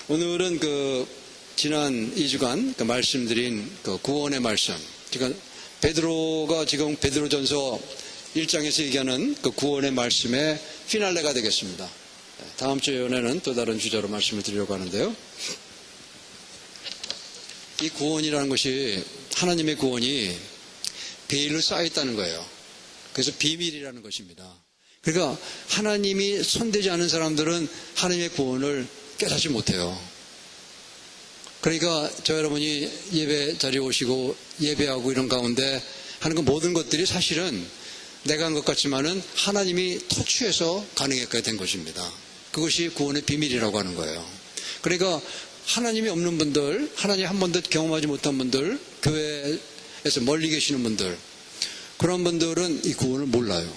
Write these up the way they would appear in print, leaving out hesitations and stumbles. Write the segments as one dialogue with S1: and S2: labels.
S1: 오늘은 지난 2주간 말씀드린 구원의 말씀, 그러니까 베드로가 지금 베드로전서 1장에서 얘기하는 구원의 말씀의 피날레가 되겠습니다. 다음 주에는 또 다른 주제로 말씀을 드리려고 하는데요. 이 구원이라는 것이, 하나님의 구원이 베일로 쌓여있다는 거예요. 그래서 비밀이라는 것입니다. 그러니까 하나님이 손대지 않은 사람들은 하나님의 구원을 깨닫지 못해요. 그러니까 저 여러분이 예배 자리에 오시고 예배하고 이런 가운데 하는 모든 것들이 사실은 내가 한 것 같지만은 하나님이 터치해서 가능하게 된 것입니다. 그것이 구원의 비밀이라고 하는 거예요. 그러니까 하나님이 없는 분들, 하나님 한 번도 경험하지 못한 분들, 교회에서 멀리 계시는 분들, 그런 분들은 이 구원을 몰라요.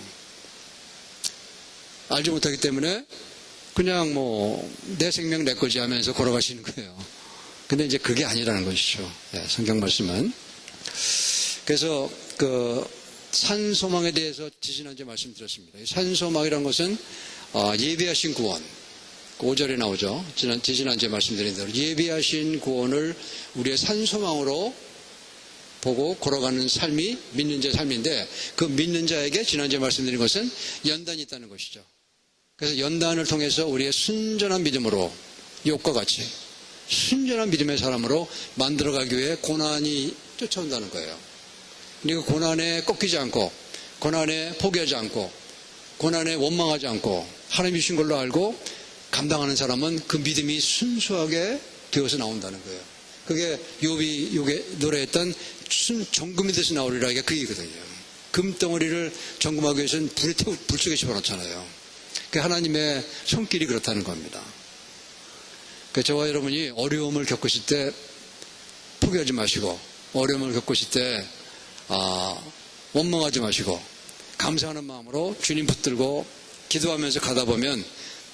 S1: 알지 못하기 때문에 그냥 내 생명 내 거지 하면서 걸어가시는 거예요. 근데 이제 그게 아니라는 것이죠. 성경 말씀은. 그래서 산소망에 대해서 지지난주에 말씀드렸습니다. 산소망이라는 것은 예비하신 구원, 5절에 나오죠. 지지난주에 말씀드린 대로 예비하신 구원을 우리의 산소망으로 보고 걸어가는 삶이 믿는 자의 삶인데, 그 믿는 자에게 지난주에 말씀드린 것은 연단이 있다는 것이죠. 그래서 연단을 통해서 우리의 순전한 믿음으로, 욥과 같이 순전한 믿음의 사람으로 만들어가기 위해 고난이 쫓아온다는 거예요. 그러니까 고난에 꺾이지 않고, 고난에 포기하지 않고, 고난에 원망하지 않고 하나님이 주신 걸로 알고 감당하는 사람은 그 믿음이 순수하게 되어서 나온다는 거예요. 그게 욥이 노래했던 정금이 돼서 나오리라, 이게 그 얘기거든요. 금덩어리를 정금하기 위해서는 불 속에 집어넣잖아요. 그 하나님의 손길이 그렇다는 겁니다. 저와 여러분이 어려움을 겪으실 때 포기하지 마시고, 어려움을 겪으실 때 원망하지 마시고 감사하는 마음으로 주님 붙들고 기도하면서 가다 보면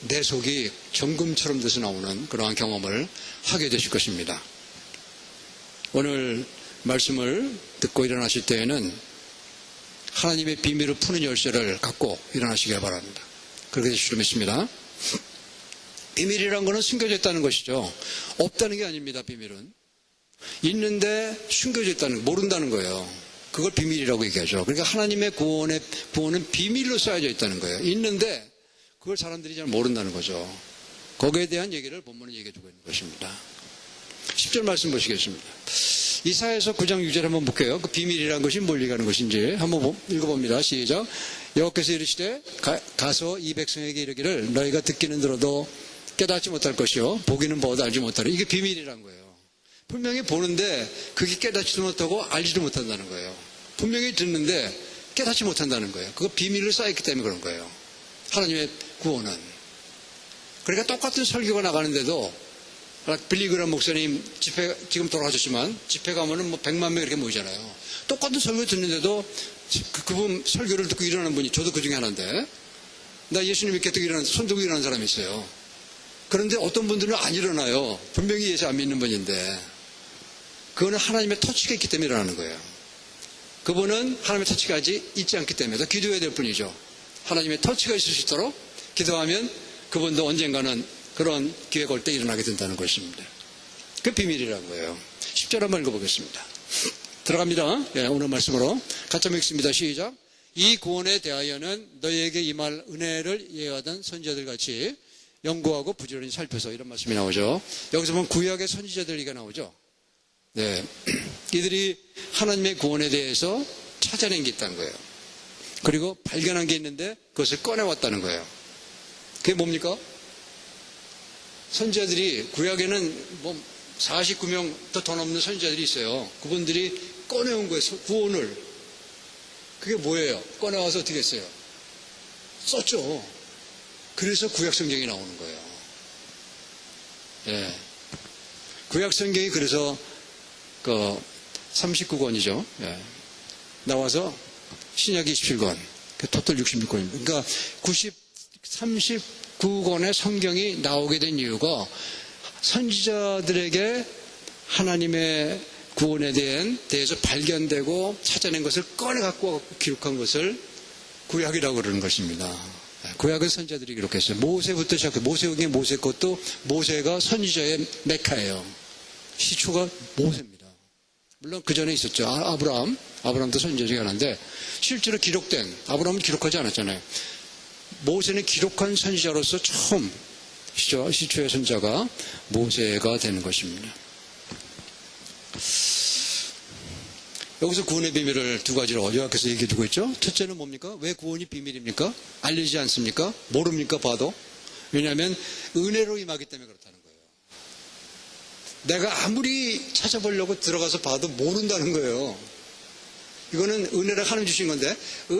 S1: 내 속이 정금처럼 돼서 나오는 그러한 경험을 하게 되실 것입니다. 오늘 말씀을 듣고 일어나실 때에는 하나님의 비밀을 푸는 열쇠를 갖고 일어나시길 바랍니다. 그렇게 되실 줄 믿습니다. 비밀이란 것은 숨겨져 있다는 것이죠. 없다는 게 아닙니다. 비밀은 있는데 숨겨져 있다는, 모른다는 거예요. 그걸 비밀이라고 얘기하죠. 그러니까 하나님의 구원은 비밀로 쌓여져 있다는 거예요. 있는데 그걸 사람들이 잘 모른다는 거죠. 거기에 대한 얘기를 본문은 얘기해주고 있는 것입니다. 10절 말씀 보시겠습니다. 이사야서 9장 6절 한번 볼게요. 그 비밀이라는 것이 뭘 얘기하는 것인지 한번 읽어봅니다. 시작. 여호와께서 이르시되 가서 이 백성에게 이르기를 너희가 듣기는 들어도 깨닫지 못할 것이요 보기는 보아도 알지 못하리. 이게 비밀이란 거예요. 분명히 보는데 그게 깨닫지도 못하고 알지도 못한다는 거예요. 분명히 듣는데 깨닫지 못한다는 거예요. 그거 비밀로 쌓였기 때문에 그런 거예요. 하나님의 구원은. 그러니까 똑같은 설교가 나가는데도 빌리그람 목사님 집회, 지금 돌아가셨지만 집회 가면은 100만 명 이렇게 모이잖아요. 똑같은 설교 듣는데도 그분 설교를 듣고 일어나는 분이, 저도 그 중에 하나인데, 나 예수님 믿게 듣고 손 들고 일어나는 사람이 있어요. 그런데 어떤 분들은 안 일어나요. 분명히 예수 안 믿는 분인데, 그거는 하나님의 터치가 있기 때문에 일어나는 거예요. 그분은 하나님의 터치가 아직 있지 않기 때문에 더 기도해야 될 뿐이죠. 하나님의 터치가 있을 수 있도록 기도하면 그분도 언젠가는 그런 기회가 올 때 일어나게 된다는 것입니다. 그 비밀이라는 거예요. 10절 한번 읽어보겠습니다. 들어갑니다. 오늘 말씀으로 같이 한번 읽습니다. 시작. 이 구원에 대하여는 너희에게 임할 은혜를 예언하던 선지자들 같이 연구하고 부지런히 살펴서, 이런 말씀이 나오죠. 여기서 보면 구약의 선지자들 얘기가 나오죠. 이들이 하나님의 구원에 대해서 찾아낸 게 있다는 거예요. 그리고 발견한 게 있는데 그것을 꺼내왔다는 거예요. 그게 뭡니까? 선지자들이, 구약에는 49명 더 넘는 선지자들이 있어요. 그분들이 꺼내온 거예요. 구원을. 그게 뭐예요? 꺼내와서 어떻게 했어요? 썼죠. 그래서 구약 성경이 나오는 거예요. 구약 성경이 그래서 39권이죠. 나와서 신약 27권, 토탈 66권입니다. 그러니까 39권의 성경이 나오게 된 이유가 선지자들에게 하나님의 구원에 대해서 발견되고 찾아낸 것을 꺼내 갖고 기록한 것을 구약이라고 그러는 것입니다. 구약은 선지자들이 기록했어요. 모세부터 시작해. 모세후기 모세 것도 모세가 선지자의 메카예요. 시초가 모세입니다. 물론 그 전에 있었죠. 아브라함도 선지자 중에 하나인데 실제로 기록된, 아브라함은 기록하지 않았잖아요. 모세는 기록한 선지자로서 처음 시초의 선지자가 모세가 되는 것입니다. 여기서 구원의 비밀을 두 가지로 요약해서 얘기해 주고 있죠. 첫째는 뭡니까? 왜 구원이 비밀입니까? 알리지 않습니까? 모릅니까? 봐도. 왜냐하면 은혜로 임하기 때문에 그렇다는 거예요. 내가 아무리 찾아보려고 들어가서 봐도 모른다는 거예요. 이거는 은혜를 하나님 주신 건데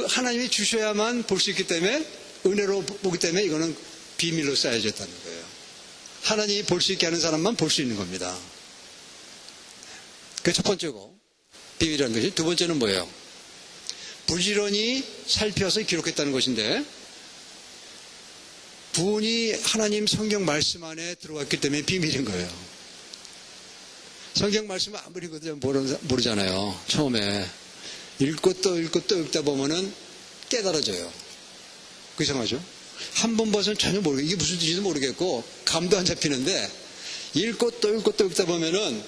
S1: 하나님이 주셔야만 볼 수 있기 때문에 은혜로 보기 때문에 이거는 비밀로 쌓여졌다는 거예요. 하나님이 볼 수 있게 하는 사람만 볼 수 있는 겁니다. 그게 첫 번째고 비밀이라는 것이. 두 번째는 뭐예요? 부지런히 살펴서 기록했다는 것인데 구원이 하나님 성경 말씀 안에 들어왔기 때문에 비밀인 거예요. 성경 말씀을 아무리 모르잖아요. 처음에 읽고 또 읽다 보면은 깨달아져요. 그 이상하죠? 한 번 봐서는 전혀 모르겠고 이게 무슨 뜻인지도 모르겠고 감도 안 잡히는데 읽고 또 읽다 보면은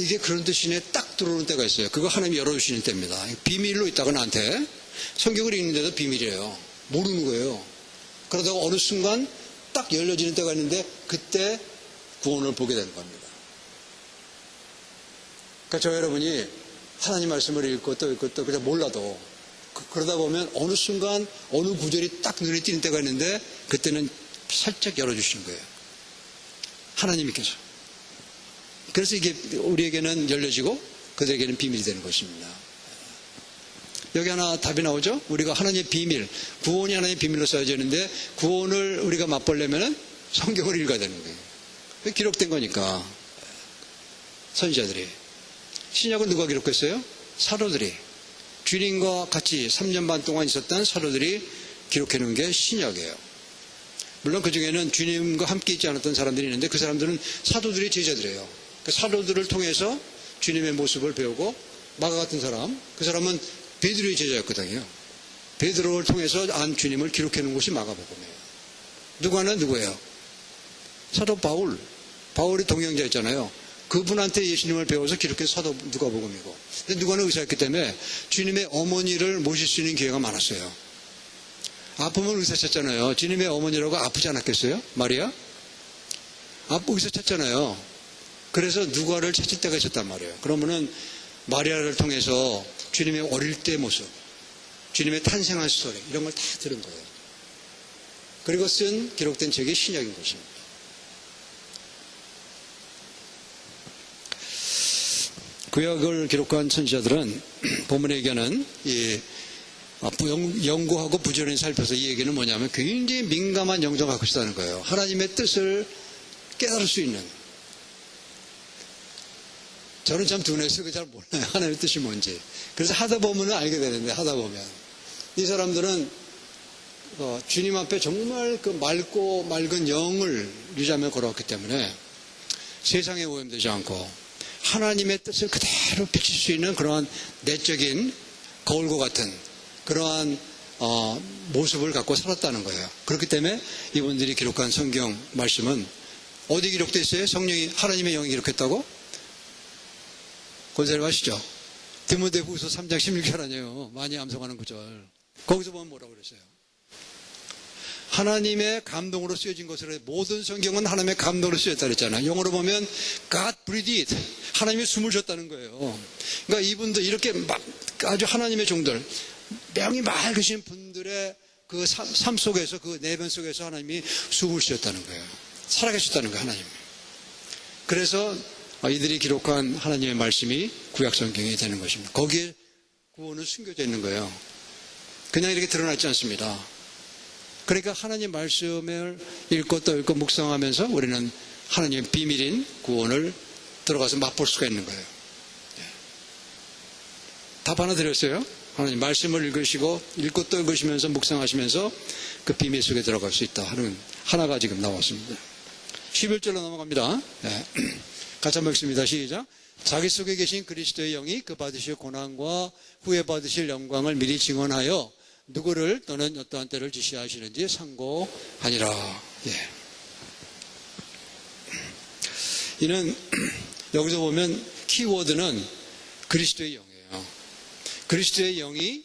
S1: 이게 그런 뜻이네 딱 들어오는 때가 있어요. 그거 하나님이 열어주시는 때입니다. 비밀로 있다가 나한테 성경을 읽는데도 비밀이에요. 모르는 거예요. 그러다가 어느 순간 딱 열려지는 때가 있는데 그때 구원을 보게 되는 겁니다. 그러니까 저 여러분이 하나님 말씀을 읽고 또 그냥 몰라도 그러다 보면 어느 순간 어느 구절이 딱 눈에 띄는 때가 있는데 그때는 살짝 열어주시는 거예요. 하나님께서. 그래서 이게 우리에게는 열려지고 그들에게는 비밀이 되는 것입니다. 여기 하나 답이 나오죠? 우리가 하나님의 비밀, 구원이 하나님의 비밀로 쌓여져 있는데 구원을 우리가 맛보려면 성경을 읽어야 되는 거예요. 기록된 거니까. 선지자들이. 신약은 누가 기록했어요? 사도들이. 주님과 같이 3년 반 동안 있었던 사도들이 기록해 놓은 게 신약이에요. 물론 그 중에는 주님과 함께 있지 않았던 사람들이 있는데 그 사람들은 사도들의 제자들이에요. 그 사도들을 통해서 주님의 모습을 배우고 마가 같은 사람, 그 사람은 베드로의 제자였거든요. 베드로를 통해서 안 주님을 기록해 놓은 것이 마가복음이에요. 누구예요? 사도 바울이 동행자였잖아요. 그분한테 예수님을 배워서 기록해서 사도 누가복음이고. 근데 누가는 의사였기 때문에 주님의 어머니를 모실 수 있는 기회가 많았어요. 아프면 의사 찾잖아요. 주님의 어머니라고 아프지 않았겠어요? 마리아? 의사 찾잖아요. 그래서 누가를 찾을 때가 있었단 말이에요. 그러면은 마리아를 통해서 주님의 어릴 때 모습, 주님의 탄생한 스토리 이런 걸 다 들은 거예요. 그리고 기록된 책이 신약인 것입니다. 구약을 기록한 선지자들은 본문에 얘기하는 연구하고 부지런히 살펴서 이 얘기는 뭐냐면 굉장히 민감한 영성을 갖고 있다는 거예요. 하나님의 뜻을 깨달을 수 있는. 저는 참 둔해서 잘 몰라요. 하나님의 뜻이 뭔지. 그래서 하다 보면 알게 되는데 하다 보면 이 사람들은 주님 앞에 정말 그 맑고 맑은 영을 유지하며 걸어왔기 때문에 세상에 오염되지 않고 하나님의 뜻을 그대로 비칠 수 있는 그러한 내적인 거울과 같은 그러한 모습을 갖고 살았다는 거예요. 그렇기 때문에 이분들이 기록한 성경 말씀은 어디 기록되어 있어요? 성령이 하나님의 영이 기록했다고? 권사님 아시죠? 디모데후서 3장 16절 아니에요. 많이 암송하는 구절. 거기서 보면 뭐라고 그랬어요? 하나님의 감동으로 쓰여진 것으로 모든 성경은 하나님의 감동으로 쓰였다 그랬잖아요. 영어로 보면 God breathed. 하나님이 숨을 쉬었다는 거예요. 그러니까 이분들 이렇게 아주 하나님의 종들, 명이 맑으신 분들의 그 삶 속에서 그 내면 속에서 하나님이 숨을 쉬었다는 거예요. 살아계셨다는 거예요. 하나님. 그래서 이들이 기록한 하나님의 말씀이 구약성경이 되는 것입니다. 거기에 구원은 숨겨져 있는 거예요. 그냥 이렇게 드러나지 않습니다. 그러니까 하나님 말씀을 읽고 또 읽고 묵상하면서 우리는 하나님의 비밀인 구원을 들어가서 맛볼 수가 있는 거예요. 답 하나 드렸어요. 하나님 말씀을 읽고 또 읽으시면서 묵상하시면서 그 비밀 속에 들어갈 수 있다 하는 하나가 지금 나왔습니다. 11절로 넘어갑니다. 네. 같이 한번 읽습니다. 시작. 자기 속에 계신 그리스도의 영이 그 받으실 고난과 후에 받으실 영광을 미리 증언하여 누구를 또는 어떠한 때를 지시하시는지 상고하니라. 예. 이는 여기서 보면 키워드는 그리스도의 영이에요. 그리스도의 영이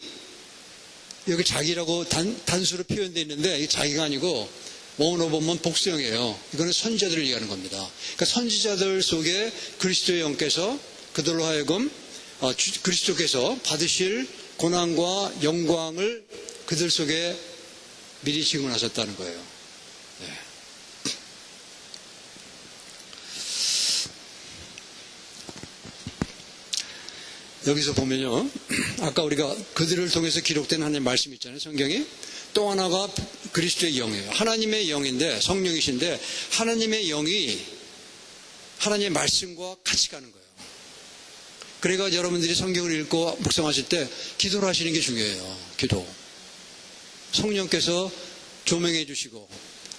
S1: 여기 자기라고 단수로 표현되어 있는데 이게 자기가 아니고 원어로 보면 복수형이에요. 이거는 선지자들을 얘기하는 겁니다. 그러니까 선지자들 속에 그리스도의 영께서 그들로 하여금 그리스도께서 받으실 고난과 영광을 그들 속에 미리 증언하셨다는 거예요. 네. 여기서 보면요, 아까 우리가 그들을 통해서 기록된 하나님의 말씀이 있잖아요, 성경이. 또 하나가 그리스도의 영이에요. 하나님의 영인데, 성령이신데 하나님의 영이 하나님의 말씀과 같이 가는 거예요. 그러니까 여러분들이 성경을 읽고 묵상하실 때 기도를 하시는 게 중요해요. 기도. 성령께서 조명해 주시고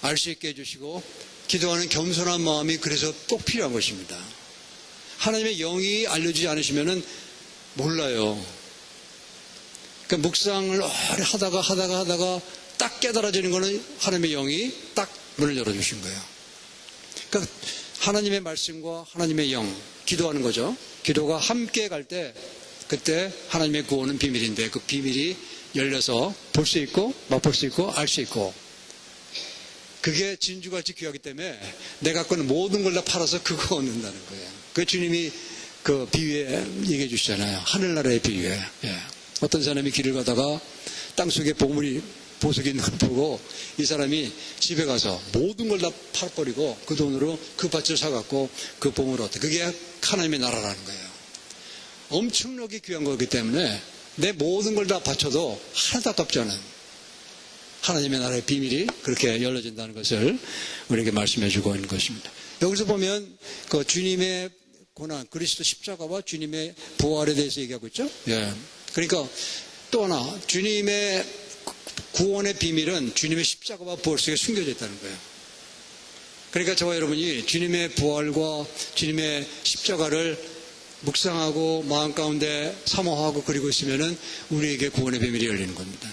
S1: 알 수 있게 해주시고 기도하는 겸손한 마음이 그래서 꼭 필요한 것입니다. 하나님의 영이 알려주지 않으시면은 몰라요. 그러니까 묵상을 오래 하다가 딱 깨달아지는 거는 하나님의 영이 딱 문을 열어주신 거예요. 그러니까 하나님의 말씀과 하나님의 영, 기도하는 거죠. 기도가 함께 갈 때 그때 하나님의 구원은 비밀인데 그 비밀이 열려서 볼 수 있고 맛볼 수 있고 알 수 있고 그게 진주같이 귀하기 때문에 내가 갖고 있는 모든 걸 다 팔아서 그거 얻는다는 거예요. 그 주님이 그 비유에 얘기해 주시잖아요. 하늘나라의 비유에. 예. 어떤 사람이 길을 가다가 땅속에 보석이 있는 걸 보고 이 사람이 집에 가서 모든 걸 다 팔아버리고 그 돈으로 그 밭을 사갖고 그 보물을 얻대. 그게 하나님의 나라라는 거예요. 엄청나게 귀한 거기 때문에 내 모든 걸 다 바쳐도 하나도 아깝지 않은 하나님의 나라의 비밀이 그렇게 열려진다는 것을 우리에게 말씀해 주고 있는 것입니다. 여기서 보면 그 주님의 고난, 그리스도 십자가와 주님의 부활에 대해서 얘기하고 있죠. 예. 그러니까 또 하나 주님의 구원의 비밀은 주님의 십자가와 부활 속에 숨겨져 있다는 거예요. 그러니까 저와 여러분이 주님의 부활과 주님의 십자가를 묵상하고 마음 가운데 사모하고 그리고 있으면은 우리에게 구원의 비밀이 열리는 겁니다.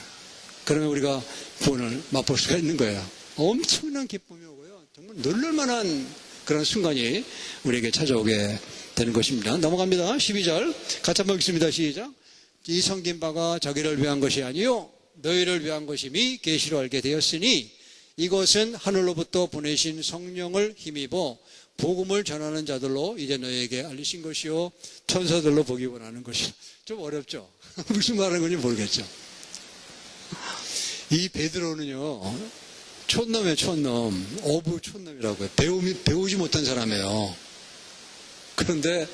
S1: 그러면 우리가 구원을 맛볼 수가 있는 거예요. 엄청난 기쁨이 오고요. 정말 놀랄만한 그런 순간이 우리에게 찾아오게 되는 것입니다. 넘어갑니다. 12절 같이 한번 읽습니다. 시작. 이 섬긴 바가 자기를 위한 것이 아니요 너희를 위한 것임이 계시로 알게 되었으니 이것은 하늘로부터 보내신 성령을 힘입어 복음을 전하는 자들로 이제 너희에게 알리신 것이요 천사들로 보기 원하는 것이요. 좀 어렵죠? 무슨 말하는 건지 모르겠죠. 이 베드로는요 촌놈이에요. 촌놈. 어부 촌놈이라고요. 배우지 못한 사람이에요. 그런데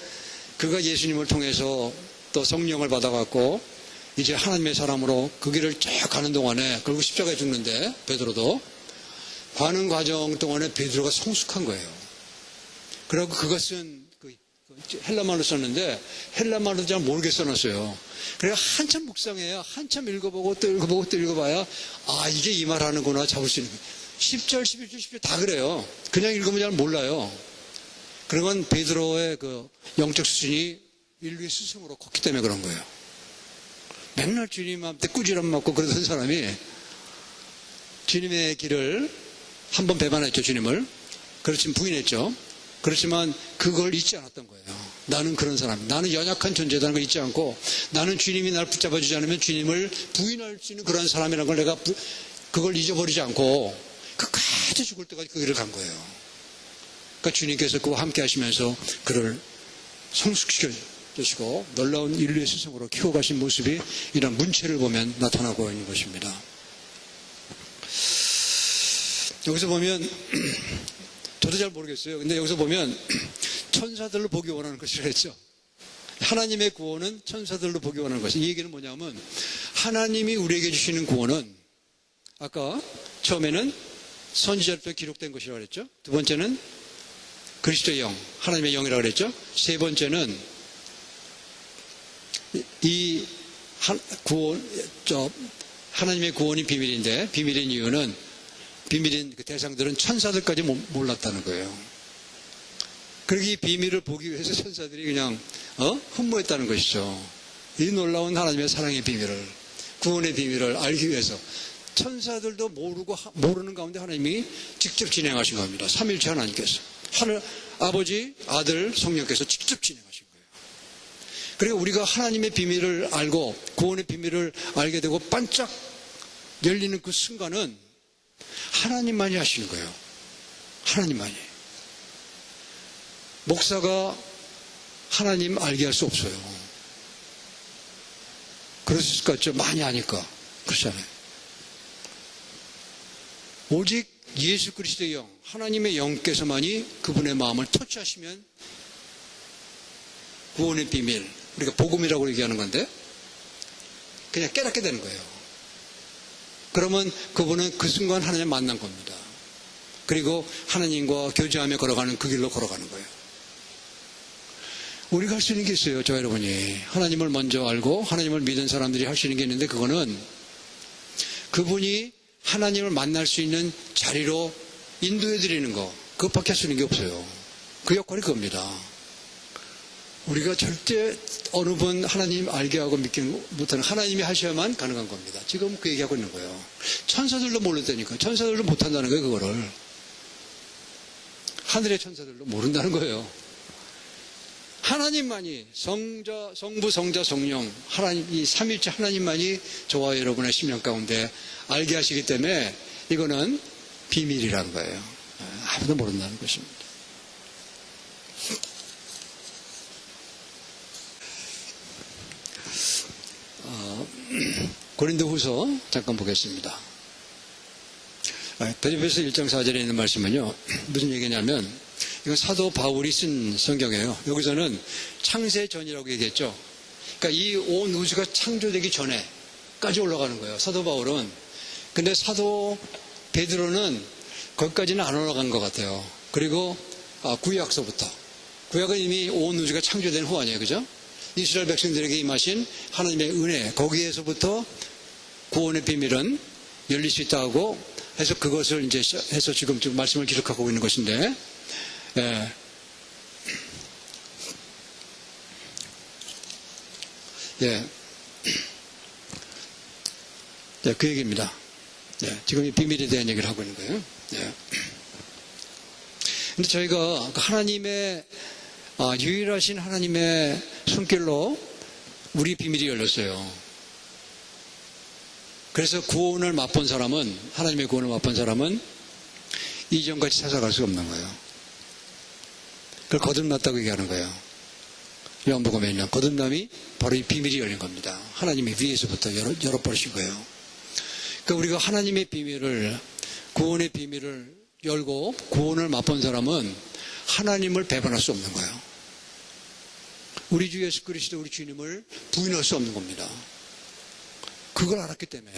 S1: 그가 예수님을 통해서 또 성령을 받아갖고 이제 하나님의 사람으로 그 길을 쭉 가는 동안에 결국 십자가에 죽는데 베드로도 가는 과정 동안에 베드로가 성숙한 거예요. 그리고 그것은 헬라말로 썼는데 헬라말로 잘 모르게 써놨어요. 그래서 한참 묵상해야 한참 읽어보고 또 읽어보고 또 읽어봐야 아 이게 이 말 하는구나 잡을 수 있는 거예요. 10절 11절 10절 다 그래요. 그냥 읽으면 잘 몰라요. 그러면 베드로의 그 영적 수준이 인류의 스승으로 컸기 때문에 그런 거예요. 맨날 주님한테 꾸지람 맞고 그러던 사람이 주님의 길을 한번 배반했죠. 주님을. 그렇지만 부인했죠. 그렇지만 그걸 잊지 않았던 거예요. 나는 그런 사람, 나는 연약한 존재라는 걸 잊지 않고 나는 주님이 나를 붙잡아주지 않으면 주님을 부인할 수 있는 그런 사람이라는 걸 내가 그걸 잊어버리지 않고 끝까지 죽을 때까지 그 길을 간 거예요. 그러니까 주님께서 그와 함께 하시면서 그를 성숙시켜 주시고 놀라운 인류의 스승으로 키워가신 모습이 이런 문체를 보면 나타나고 있는 것입니다. 여기서 보면 저도 잘 모르겠어요. 근데 여기서 보면 천사들로 보기 원하는 것이라 했죠. 하나님의 구원은 천사들로 보기 원하는 것이. 이 얘기는 뭐냐면 하나님이 우리에게 주시는 구원은 아까 처음에는 선지자로 기록된 것이라고 그랬죠. 두 번째는 그리스도의 영, 하나님의 영이라고 그랬죠. 세 번째는 이 하나님의 구원이 비밀인데 비밀인 이유는 비밀인 그 대상들은 천사들까지 몰랐다는 거예요. 그러기 비밀을 보기 위해서 천사들이 그냥 흠모했다는 것이죠. 이 놀라운 하나님의 사랑의 비밀을 구원의 비밀을 알기 위해서 천사들도 모르는 가운데 하나님이 직접 진행하신 겁니다. 삼위일체 하나님께서. 하늘 아버지, 아들, 성령께서 직접 진행하신 거예요. 그리고 우리가 하나님의 비밀을 알고 구원의 비밀을 알게 되고 반짝 열리는 그 순간은 하나님만이 하시는 거예요. 하나님만이. 목사가 하나님 알게 할 수 없어요. 그랬을 것 같죠? 많이 아니까. 그렇잖아요. 오직 예수 그리스도의 영, 하나님의 영께서만이 그분의 마음을 터치하시면 구원의 비밀, 우리가 복음이라고 얘기하는 건데 그냥 깨닫게 되는 거예요. 그러면 그분은 그 순간 하나님 만난 겁니다. 그리고 하나님과 교제하며 걸어가는 그 길로 걸어가는 거예요. 우리가 할 수 있는 게 있어요. 저 여러분이 하나님을 먼저 알고 하나님을 믿은 사람들이 할 수 있는 게 있는데 그거는 그분이 하나님을 만날 수 있는 자리로 인도해 드리는 거, 그것밖에 할 수 있는 게 없어요. 그 역할이 그겁니다. 우리가 절대 어느 분 하나님 알게 하고 믿기 못하는, 하나님이 하셔야만 가능한 겁니다. 지금 그 얘기하고 있는 거예요. 천사들도 모른다니까. 천사들도 못한다는 거예요. 그거를. 하늘의 천사들도 모른다는 거예요. 하나님만이, 성자, 성부, 성자, 성령, 하나님, 이 삼위일체 하나님만이 저와 여러분의 심령 가운데 알게 하시기 때문에 이거는 비밀이라는 거예요. 아무도 모른다는 것입니다. 고린도후서 잠깐 보겠습니다. 빌립보서 1장 4절에 있는 말씀은요, 무슨 얘기냐면 이건 사도 바울이 쓴 성경이에요. 여기서는 창세 전이라고 얘기했죠. 그러니까 이 온 우주가 창조되기 전에까지 올라가는 거예요. 사도 바울은. 근데 사도 베드로는 거기까지는 안 올라간 것 같아요. 그리고 구약서부터. 구약은 이미 온 우주가 창조된 후 아니에요. 그죠? 이스라엘 백성들에게 임하신 하나님의 은혜, 거기에서부터 구원의 비밀은 열릴 수 있다고 해서 그것을 이제 해서 지금 말씀을 기록하고 있는 것인데, 예. 예. 예, 그 얘기입니다. 예, 지금 이 비밀에 대한 얘기를 하고 있는 거예요. 예. 근데 저희가 하나님의, 유일하신 하나님의 손길로 우리 비밀이 열렸어요. 그래서 구원을 맛본 사람은, 하나님의 구원을 맛본 사람은 이전같이 찾아갈 수가 없는 거예요. 그걸 거듭났다고 얘기하는 거예요. 요한복음에 있는 거듭남이 바로 이 비밀이 열린 겁니다. 하나님이 위에서부터 열어버리신 거예요. 그러니까 우리가 하나님의 비밀을, 구원의 비밀을 열고 구원을 맛본 사람은 하나님을 배반할 수 없는 거예요. 우리 주 예수 그리스도 우리 주님을 부인할 수 없는 겁니다. 그걸 알았기 때문에.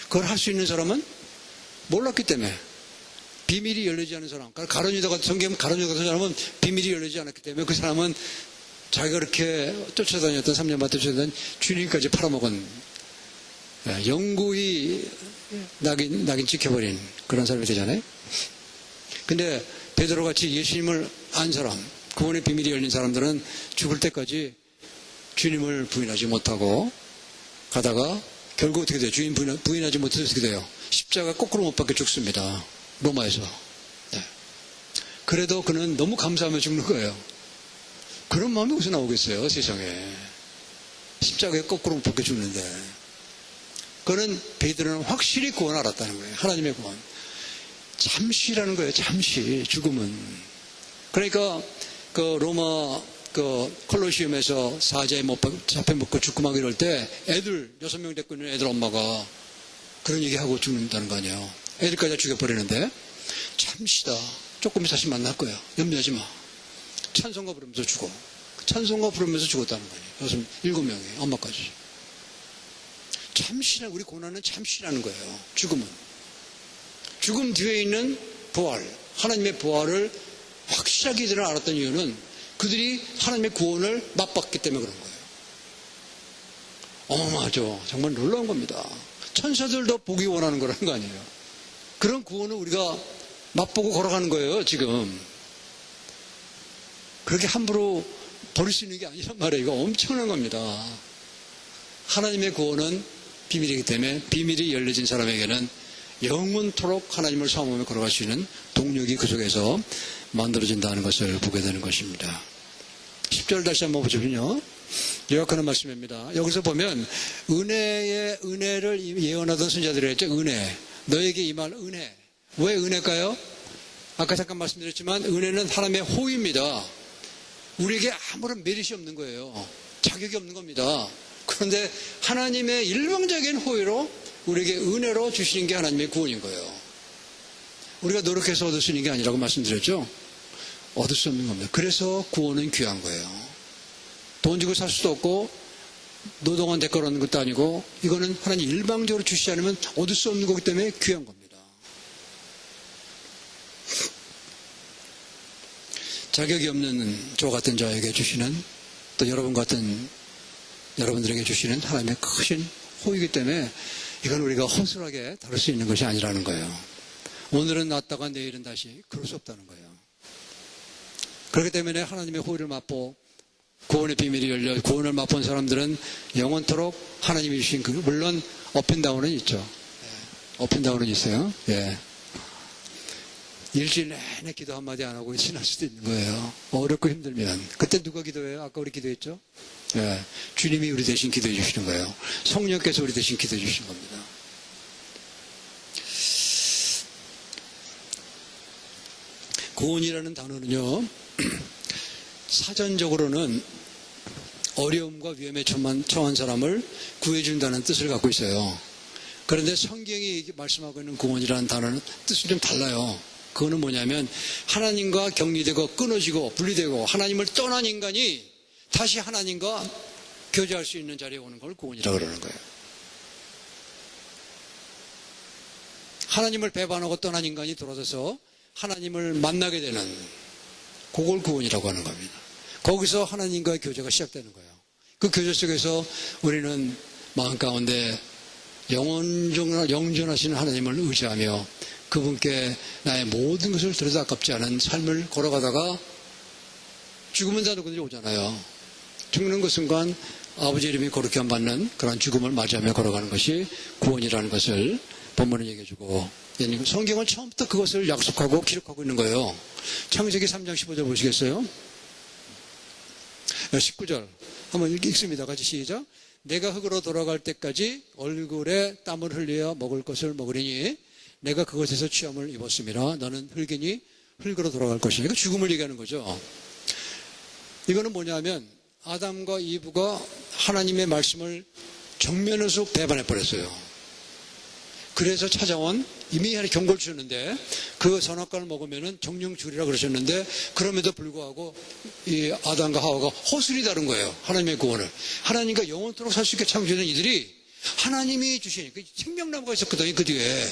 S1: 그걸 할 수 있는 사람은 몰랐기 때문에. 비밀이 열리지 않은 사람, 가룟유다 같은, 성경 가룟유다 같은 사람은 비밀이 열리지 않았기 때문에 그 사람은 자기가 그렇게 쫓아다녔던 3년 반 쫓아다녔던 주님까지 팔아먹은, 영구히 낙인 찍혀버린 그런 사람이 되잖아요. 근데 베드로같이 예수님을 안 사람, 구원의 비밀이 열린 사람들은 죽을 때까지 주님을 부인하지 못하고 가다가 결국 어떻게 돼요? 주인 부인하지 못해서 어떻게 돼요? 십자가 거꾸로 못 박혀 죽습니다. 로마에서. 네. 그래도 그는 너무 감사하며 죽는 거예요. 그런 마음이 어디서 나오겠어요, 세상에. 십자가에 거꾸로 못 박혀 죽는데. 그는 베드로는 확실히 구원 알았다는 거예요. 하나님의 구원. 잠시라는 거예요, 잠시. 죽음은. 그러니까 그 로마 그 콜로시움에서 사자에 잡혀먹고 죽고 막 이럴 때 애들 6명 데리고 있는 애들 엄마가 그런 얘기하고 죽는다는 거 아니에요. 애들까지 다 죽여버리는데 잠시다. 조금 있어 다시 만날 거야. 염려하지 마. 찬송가 부르면서 죽어. 찬송가 부르면서 죽었다는 거예요. 7명이 엄마까지. 잠시나, 우리 고난은 잠시라는 거예요. 죽음은. 죽음 뒤에 있는 부활, 하나님의 부활을 확실하게 이들은 알았던 이유는 그들이 하나님의 구원을 맛봤기 때문에 그런 거예요. 어마어마하죠. 정말 놀라운 겁니다. 천사들도 보기 원하는 거라는 거 아니에요. 그런 구원을 우리가 맛보고 걸어가는 거예요, 지금. 그렇게 함부로 버릴 수 있는 게 아니란 말이에요. 이거 엄청난 겁니다. 하나님의 구원은 비밀이기 때문에 비밀이 열려진 사람에게는 영원토록 하나님을 사모하며 걸어갈 수 있는 동력이 그 속에서 만들어진다는 것을 보게 되는 것입니다. 10절 다시 한번 보시면요. 요약하는 말씀입니다. 여기서 보면 은혜를 예언하던 선지자들이 했죠. 은혜. 너에게 임할 은혜. 왜 은혜일까요? 아까 잠깐 말씀드렸지만 은혜는 하나님의 호의입니다. 우리에게 아무런 메리트 없는 거예요. 자격이 없는 겁니다. 그런데 하나님의 일방적인 호의로 우리에게 은혜로 주시는 게 하나님의 구원인 거예요. 우리가 노력해서 얻을 수 있는 게 아니라고 말씀드렸죠. 얻을 수 없는 겁니다. 그래서 구원은 귀한 거예요. 돈 주고 살 수도 없고 노동한 대가로 얻는 것도 아니고 이거는 하나님 일방적으로 주시지 않으면 얻을 수 없는 거기 때문에 귀한 겁니다. 자격이 없는 저 같은 자에게 주시는 또 여러분들에게 주시는 하나님의 크신 호의이기 때문에 이건 우리가 허술하게 다룰 수 있는 것이 아니라는 거예요. 오늘은 낫다가 내일은 다시 그럴 수 없다는 거예요. 그렇기 때문에 하나님의 호의를 맛보 구원의 비밀이 열려 구원을 맛본 사람들은 영원토록 하나님이 주신 물론 업앤다운은 있죠. 업앤다운은 있어요. 예. 일주일 내내 기도 한마디 안 하고 지날 수도 있는 거예요. 어렵고 힘들면. 그때 누가 기도해요? 아까 우리 기도했죠? 예. 주님이 우리 대신 기도해 주시는 거예요. 성령께서 우리 대신 기도해 주시는 겁니다. 구원이라는 단어는요, 사전적으로는 어려움과 위험에 처한 사람을 구해준다는 뜻을 갖고 있어요. 그런데 성경이 말씀하고 있는 구원이라는 단어는 뜻이 좀 달라요. 그거는 뭐냐면 하나님과 격리되고 끊어지고 분리되고 하나님을 떠난 인간이 다시 하나님과 교제할 수 있는 자리에 오는 걸 구원이라고 그러는 거예요. 하나님을 배반하고 떠난 인간이 돌아서서 하나님을 만나게 되는 그걸 구원이라고 하는 겁니다. 거기서 하나님과의 교제가 시작되는 거예요. 그 교제 속에서 우리는 마음 가운데 영존하시는 하나님을 의지하며 그분께 나의 모든 것을 들여다 아깝지 않은 삶을 걸어가다가 죽으면 사는 분들이 오잖아요. 죽는 그 순간 아버지 이름이 거룩히 안 받는 그런 죽음을 맞이하며 걸어가는 것이 구원이라는 것을 본문은 얘기해주고 성경은 처음부터 그것을 약속하고 기록하고 있는 거예요. 창세기 3장 15절 보시겠어요? 19절 한번 읽습니다. 같이 시작. 내가 흙으로 돌아갈 때까지 얼굴에 땀을 흘려 먹을 것을 먹으리니 내가 그것에서 취함을 입었음이라. 너는 흙이니 흙으로 돌아갈 것이니까 죽음을 얘기하는 거죠. 이거는 뭐냐면 아담과 이브가 하나님의 말씀을 정면에서 배반해버렸어요. 그래서 찾아온 이미 경고를 주셨는데 그 선악과를 먹으면 정령 죽으리라 그러셨는데 그럼에도 불구하고 이 아담과 하와가 허술이 다른 거예요. 하나님의 구원을. 하나님과 영원토록 살 수 있게 창조된 이들이 하나님이 주신 생명나무가 있었거든요. 그 뒤에.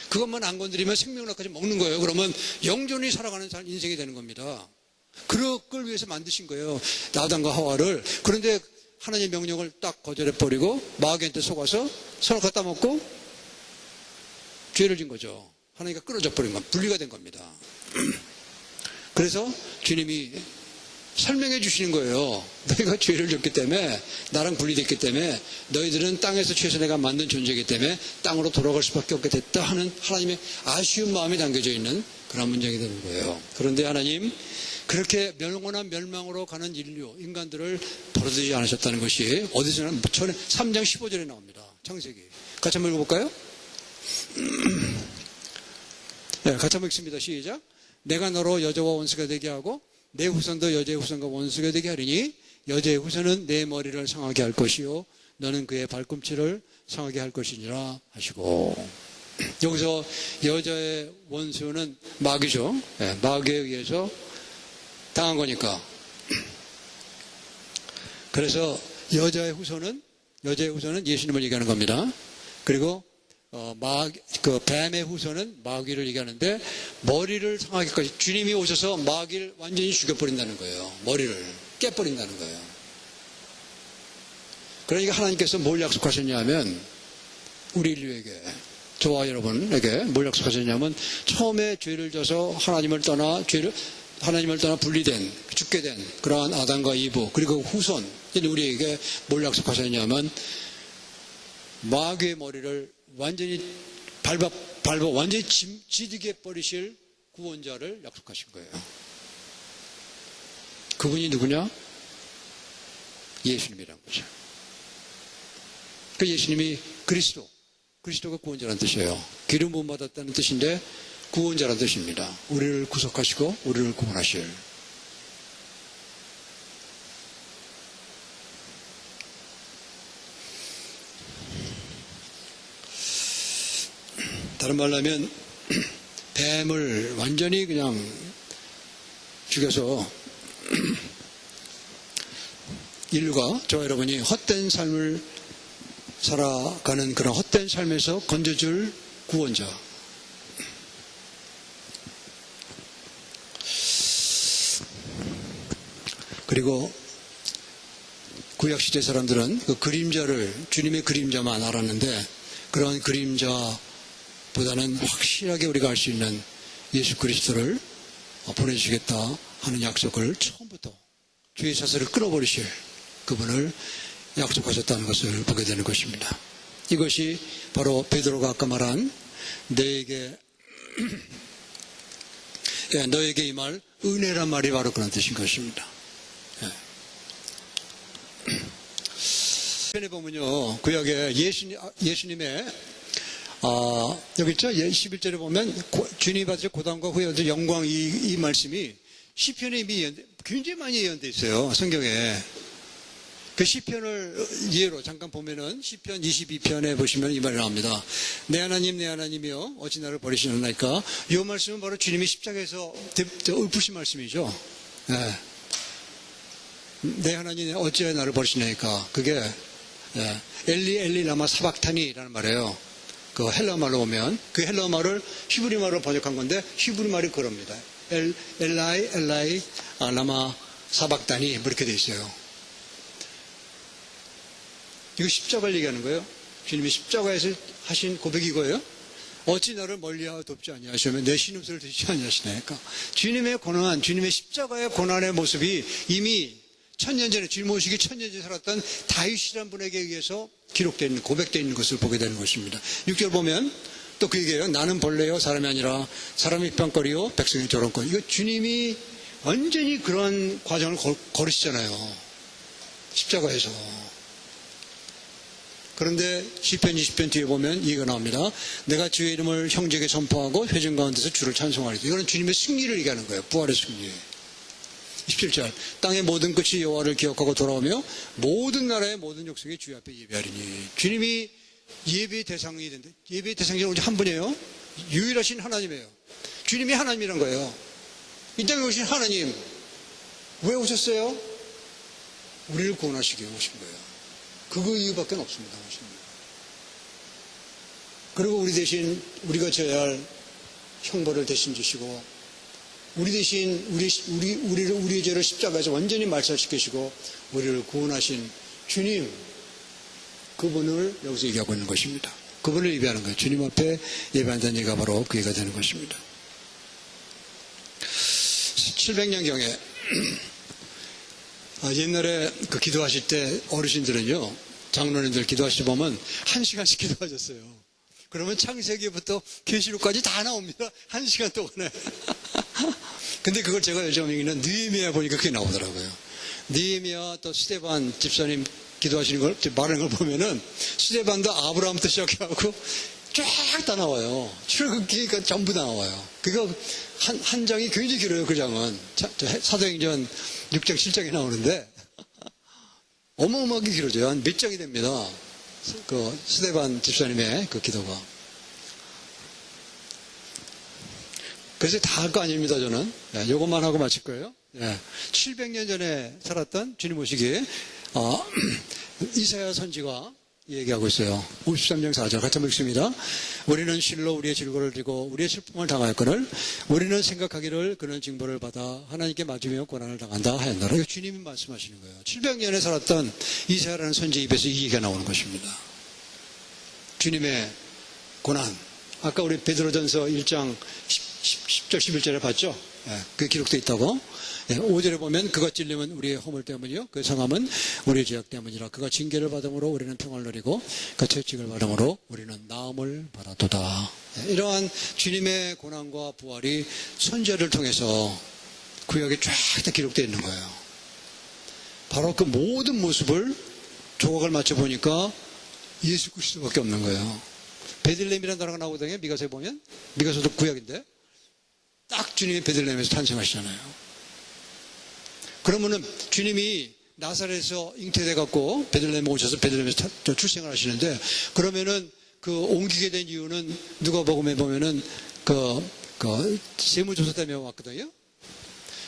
S1: 그것만 안 건드리면 생명나무까지 먹는 거예요. 그러면 영존히 살아가는 인생이 되는 겁니다. 그걸 위해서 만드신 거예요. 아담과 하와를. 그런데 하나님의 명령을 딱 거절해버리고 마귀한테 속아서 선악과 따먹고 죄를 진 거죠. 하나님과 끊어져 버린 건 분리가 된 겁니다. 그래서 주님이 설명해 주시는 거예요. 너희가 죄를 졌기 때문에 나랑 분리됐기 때문에 너희들은 땅에서 취해서 내가 만든 존재이기 때문에 땅으로 돌아갈 수밖에 없게 됐다 하는 하나님의 아쉬운 마음이 담겨져 있는 그런 문장이 되는 거예요. 그런데 하나님 그렇게 영원한 멸망으로 가는 인간들을 버려두지 않으셨다는 것이 어디서는 3장 15절에 나옵니다. 창세기. 같이 한번 읽어볼까요? 네, 같이 한번 읽습니다. 시작. 내가 너로 여자와 원수가 되게 하고 내 후손도 여자의 후손과 원수가 되게 하리니 여자의 후손은 내 머리를 상하게 할 것이요 너는 그의 발꿈치를 상하게 할 것이니라 하시고, 여기서 여자의 원수는 마귀죠. 네, 마귀에 의해서 당한 거니까. 그래서 여자의 후손은 예수님을 얘기하는 겁니다. 그리고 뱀의 후손은 마귀를 얘기하는데 머리를 상하게까지 주님이 오셔서 마귀를 완전히 죽여버린다는 거예요. 머리를 깨버린다는 거예요. 그러니까 하나님께서 뭘 약속하셨냐면 우리 인류에게, 저와 여러분에게 뭘 약속하셨냐면 처음에 죄를 져서 하나님을 떠나 분리된, 죽게 된 그러한 아담과 이브 그리고 후손, 우리에게 뭘 약속하셨냐면 마귀의 머리를 완전히 밟아 완전히 지지게 버리실 구원자를 약속하신 거예요. 그분이 누구냐? 예수님이란 거죠. 그 예수님이 그리스도가 구원자라는 뜻이에요. 기름 부음 받았다는 뜻인데 구원자라는 뜻입니다. 우리를 구속하시고 우리를 구원하실. 다른 말로 하면 뱀을 완전히 그냥 죽여서 인류가, 저와 여러분이 헛된 삶을 살아가는 그런 헛된 삶에서 건져줄 구원자. 그리고 구약시대 사람들은 그 그림자를, 주님의 그림자만 알았는데 그런 그림자보다는 확실하게 우리가 알 수 있는 예수 그리스도를 보내주시겠다 하는 약속을 처음부터 주의 사슬을 끊어버리실 그분을 약속하셨다는 것을 보게 되는 것입니다. 이것이 바로 베드로가 아까 말한 너에게 임할 은혜란 말이 바로 그런 뜻인 것입니다. 편에 보면요, 구약에 예수님의 여기 있죠? 11절에 보면 주님이 받으실 고난과 후에 얻을 영광, 이 말씀이 시편에 이미 굉장히 많이 예언되어 있어요. 성경에. 그 시편을 예로 잠깐 보면은 시편 22편에 보시면 이 말이 나옵니다. 내 하나님이여 어찌 나를 버리시나이까. 이 말씀은 바로 주님이 십자가에서 읊으신 말씀이죠. 네. 내 하나님 어찌 나를 버리시나이까. 그게 엘리 라마 사박타니라는 말이에요. 그 헬라어 말로 보면 그 헬라어 말을 히브리 말로 번역한 건데 히브리 말이 그럽니다. 엘라이 라마 사박타니 이렇게 돼 있어요. 이거 십자가를 얘기하는 거예요. 주님이 십자가에서 하신 고백이 이거예요. 어찌 나를 멀리하고 돕지 아니하시면 내 신음소리를 듣지 아니하시나이까. 주님의 고난, 주님의 십자가의 고난의 모습이 이미 천년 전에, 주님 오시기 천년 전에 살았던 다윗이라는 분에게 의해서 기록되어 있는, 고백되어 있는 것을 보게 되는 것입니다. 6절 보면 또 그 얘기예요. 나는 벌레요 사람이 아니라 사람의 입방거리요 백성의 조롱거리. 이거 주님이 완전히 그런 과정을 걸으시잖아요. 십자가에서. 그런데 시편 20편 뒤에 보면 이해가 나옵니다. 내가 주의 이름을 형제에게 선포하고 회중 가운데서 주를 찬송하리다. 이거는 주님의 승리를 얘기하는 거예요. 부활의 승리. 17절 땅의 모든 끝이 여호와를 기억하고 돌아오며 모든 나라의 모든 족속이 주의 앞에 예배하리니. 주님이 예배의 대상이 된대. 예배의 대상이 오직 한 분이에요. 유일하신 하나님이에요. 주님이 하나님이란 거예요. 이 땅에 오신 하나님 왜 오셨어요? 우리를 구원하시기 위해 오신 거예요. 그거 이유밖에 없습니다. 그리고 우리 대신 우리가 져야 할 형벌을 대신 지시고 우리 대신 우리의 죄를 십자가에서 완전히 말살시키시고 우리를 구원하신 주님, 그분을 여기서 얘기하고 있는 것입니다. 그분을 예배하는 거예요. 주님 앞에 예배한다는 얘기가 바로 그 얘기가 되는 것입니다. 700년경에 옛날에 그 기도하실 때 어르신들은요, 장로님들 기도하실 때 보면 1시간씩 기도하셨어요. 그러면 창세기부터 계시록까지 다 나옵니다. 1시간 동안에. 근데 그걸 제가 요즘 읽는 느헤미야 보니까 그게 나오더라고요. 느헤미야 또 스데반 집사님 기도하시는 걸, 말하는 걸 보면은 스데반도 아브라함부터 시작해갖고 쫙 다 나와요. 출애굽기가 전부 다 나와요. 그거 한 장이 굉장히 길어요. 그 장은 사도행전 6장 7장에 나오는데 어마어마하게 길어져요. 한 몇 장이 됩니다. 그 스데반 집사님의 그 기도가. 그래서 다 할 거 아닙니다. 저는 요것만 하고 마칠 거예요. 700년 전에 살았던 주님 오시기에 이사야 선지가 얘기하고 있어요. 53장 4절 같이 한번 읽습니다. 우리는 실로 우리의 질고를 지고 우리의 슬픔을 당하였거늘 우리는 생각하기를 그는 징벌을 받아 하나님께 맞으며 고난을 당한다 하였노라. 이거 주님이 말씀하시는 거예요. 700년에 살았던 이사야라는 선지 입에서 이 얘기가 나오는 것입니다. 주님의 고난. 아까 우리 베드로전서 1장 10절 11절에 봤죠? 그 기록되어 있다고. 5절에 보면 그가 찔림은 우리의 허물 때문이요 그 상함은 우리의 죄악 때문이라 그가 징계를 받음으로 우리는 평안을 누리고 그가 채찍을 받음으로 우리는 나음을 받았도다. 이러한 주님의 고난과 부활이 선지자를 통해서 구약에 쫙 다 기록되어 있는 거예요. 바로 그 모든 모습을 조각을 맞춰 보니까 예수 그리스도밖에 없는 거예요. 베들레헴이라는 단어가 나오거든요. 미가서에 보면 미가서도 구약인데 딱 주님이 베들레헴에서 탄생하시잖아요. 그러면은 주님이 나사렛에서 잉태돼 갖고 베들레헴에 오셔서 베들레헴에서 출생을 하시는데 그러면은 그 옮기게 된 이유는 누가복음에 보면은 그 세무조사 때문에 왔거든요.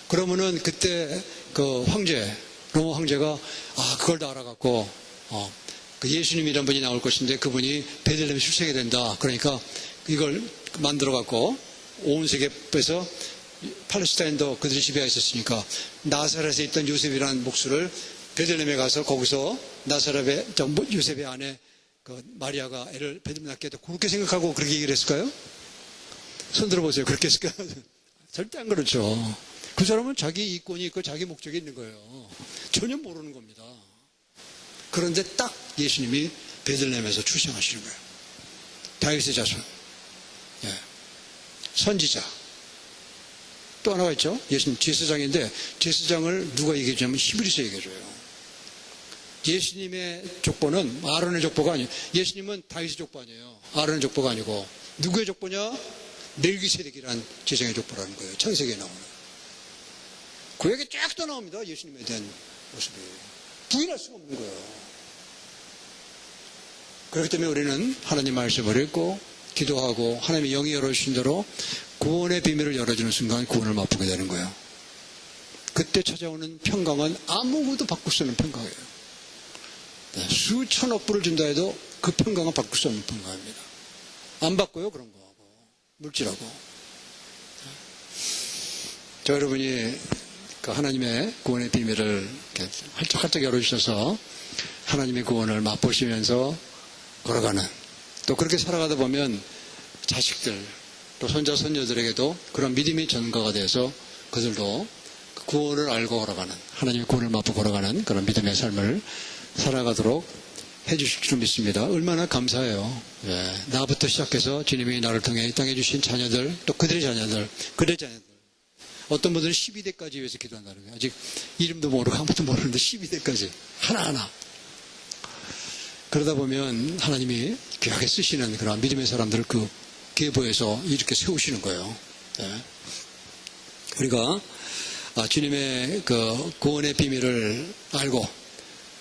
S1: 그러면은 그때 그 황제 로마 황제가 그걸 다 알아갖고 그 예수님이란 분이 나올 것인데 그분이 베들레헴에 출생이 된다. 그러니까 이걸 만들어 갖고 온 세계에서 팔레스타인도 그들이 지배하고 있었으니까 나사렛에 있던 요셉이라는 목수를 베들레헴에 가서 거기서 나사렛의 요셉의 아내 그 마리아가 애를 베들레헴에 낳게 해도 그렇게 생각하고 그렇게 얘기를 했을까요? 손 들어보세요. 그렇게 했을까요? 절대 안 그렇죠. 그 사람은 자기 이권이 있고 자기 목적이 있는 거예요. 전혀 모르는 겁니다. 그런데 딱 예수님이 베들레헴에서 출생하시는 거예요. 다윗의 자손, 선지자. 또 하나가 있죠. 예수님 제사장인데 제사장을 누가 얘기해 주냐면 히브리서 얘기해 줘요. 예수님의 족보는 아론의 족보가 아니에요. 예수님은 다윗의 족보 아니에요. 아론의 족보가 아니고 누구의 족보냐? 멜기세덱이라는 제사장의 족보라는 거예요. 창세기에 나오는. 구약에 쫙 다 나옵니다. 예수님에 대한 모습이. 부인할 수가 없는 거예요. 그렇기 때문에 우리는 하나님 말씀을 읽고 기도하고 하나님의 영이 열어주신 대로 구원의 비밀을 열어주는 순간 구원을 맛보게 되는 거예요. 그때 찾아오는 평강은 아무것도 바꿀 수 없는 평강이에요. 수천억 불을 준다 해도 그 평강은 바꿀 수 없는 평강입니다. 안 바꿔요 그런 거하고 물질하고. 저 여러분이 그 하나님의 구원의 비밀을 활짝활짝 열어주셔서 하나님의 구원을 맛보시면서 걸어가는, 또 그렇게 살아가다 보면 자식들 또 손자 손녀들에게도 그런 믿음의 전가가 돼서 그들도 구원을 알고 걸어가는, 하나님의 구원을 맛보고 걸어가는 그런 믿음의 삶을 살아가도록 해주실 줄 믿습니다. 얼마나 감사해요. 나부터 시작해서 주님이 나를 통해 이 땅에 주신 자녀들, 또 그들의 자녀들, 그들의 자녀들. 어떤 분들은 12대까지 위해서 기도한다는 거예요. 아직 이름도 모르고 아무것도 모르는데 12대까지 하나하나. 그러다 보면 하나님이 귀하게 쓰시는 그런 믿음의 사람들을 그 계보에서 이렇게 세우시는 거예요. 우리가 주님의 그 구원의 비밀을 알고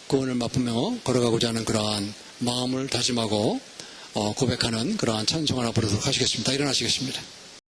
S1: 구원을 맛보며 걸어가고자 하는 그러한 마음을 다짐하고 고백하는 그러한 찬송 하나 부르도록 하시겠습니다. 일어나시겠습니다.